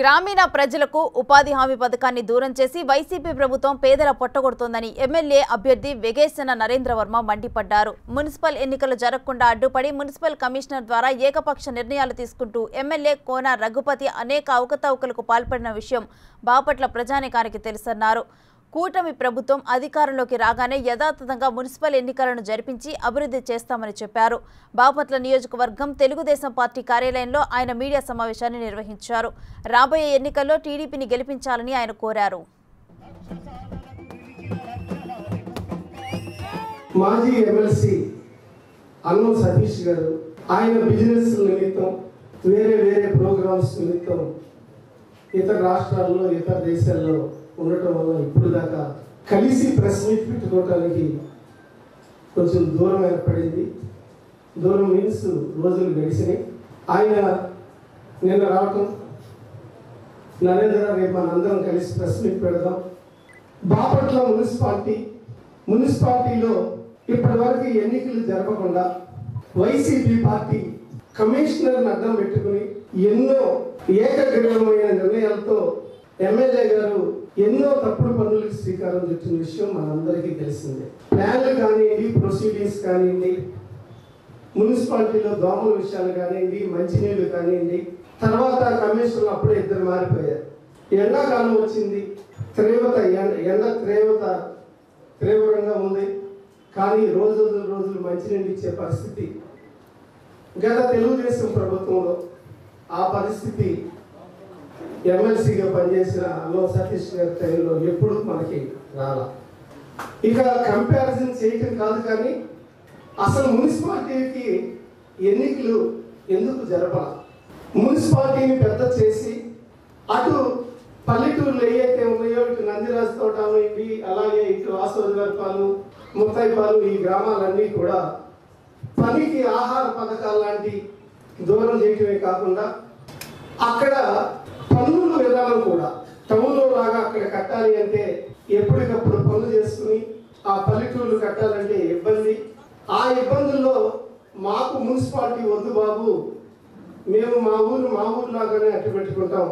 గ్రామీణ ప్రజలకు ఉపాధి హామీ పథకాన్ని దూరం చేసి వైసీపీ ప్రభుత్వం పేదల పొట్టగొడుతోందని ఎమ్మెల్యే అభ్యర్థి వెగేసన నరేంద్రవర్మ మండిపడ్డారు. మున్సిపల్ ఎన్నికలు జరగకుండా అడ్డుపడి మున్సిపల్ కమిషనర్ ద్వారా ఏకపక్ష నిర్ణయాలు తీసుకుంటూ ఎమ్మెల్యే కోన రఘుపతి అనేక అవకతవకలకు పాల్పడిన విషయం బాపట్ల ప్రజానీకానికి తెలుసన్నారు. కూటమి ప్రభుత్వం అధికారంలోకి రాగానే యథాతథంగా మున్సిపల్ ఎన్నికలను జరిపించి అభివృద్ధి చేస్తామని చెప్పారు. బాపట్ల నియోజకవర్గం తెలుగుదేశం పార్టీ కార్యాలయంలో ఆయన మీడియా సమావేశాన్ని నిర్వహించారు. రాబోయే ఎన్నికల్లో టీడీపీని గెలిపించాలని ఆయన కోరారు. మాజీ ఎమ్మెల్సీ అన్నం సతీష్ గారు ఆయన బిజినెస్ నిమిత్తం వేరే ప్రోగ్రామ్స్ నిమిత్తం ఇతర రాష్ట్రాల్లో ఇతర దేశాల్లో ఉండటం వల్ల ఇప్పుడు దాకా కలిసి ప్రెస్ మీట్ పెట్టుకోవటానికి కొంచెం దూరం ఏర్పడింది. దూరం మీన్స్ రోజులు గడిచినాయి. ఆయన నిన్న రావటం, నరేంద్ర రేపు మనందరం కలిసి ప్రెస్ మీట్ పెడదాం. బాపట్ల మున్సిపాలిటీలో ఇప్పటి వరకు ఎన్నికలు జరపకుండా వైసీపీ పార్టీ కమిషనర్ని అడ్డం పెట్టుకుని ఎన్నో ఏకగ్రీవమైన నిర్ణయాలతో ఎమ్మెల్యే గారు ఎన్నో తప్పుడు పనులకు శ్రీకారం చుట్టిన విషయం మనందరికీ తెలిసిందే. ప్లాన్లు కానివ్వండి, ప్రొసీడింగ్స్ కానివ్వండి, మున్సిపాలిటీలో దోమల విషయాలు కానివ్వండి, మంచినీళ్ళు కానివ్వండి, తర్వాత కమిషనర్లు అప్పుడే ఇద్దరు మారిపోయారు. ఎండాకాలం వచ్చింది, ఎండ తీవ్రంగా ఉంది. కానీ రోజులు మంచినీళ్ళు ఇచ్చే పరిస్థితి గత తెలుగుదేశం ప్రభుత్వంలో ఆ పరిస్థితి ఎమ్మెల్సీగా పనిచేసిన అన్నం సతీష్ గారి టైంలో ఎప్పుడు మనకి రాలా. ఇక కంపారిజన్ చేయటం కాదు, కానీ అసలు మున్సిపాలిటీకి ఎన్నికలు ఎందుకు జరపాల? మున్సిపాలిటీని పెద్ద చేసి అటు పల్లెటూరులు ఏవైతే ఉన్నాయో ఇటు నందిరాజు తోట ఇవి, అలాగే ఇటు ఆసోదివర్పాలు, ముత్తైపాలు, ఈ గ్రామాలన్నీ కూడా పనికి ఆహార పథకాలు లాంటి దూరం చేయటమే కాకుండా అక్కడ పన్నుల విధానం కూడా టౌన్లో లాగా అక్కడ కట్టాలి అంటే ఎప్పటికప్పుడు పనులు చేసుకుని ఆ పల్లెటూళ్ళు కట్టాలంటే ఇబ్బంది. ఆ ఇబ్బందుల్లో మాకు మున్సిపాలిటీ వద్దు బాబు, మేము మా ఊరు లాగానే అట్టు పెట్టుకుంటాం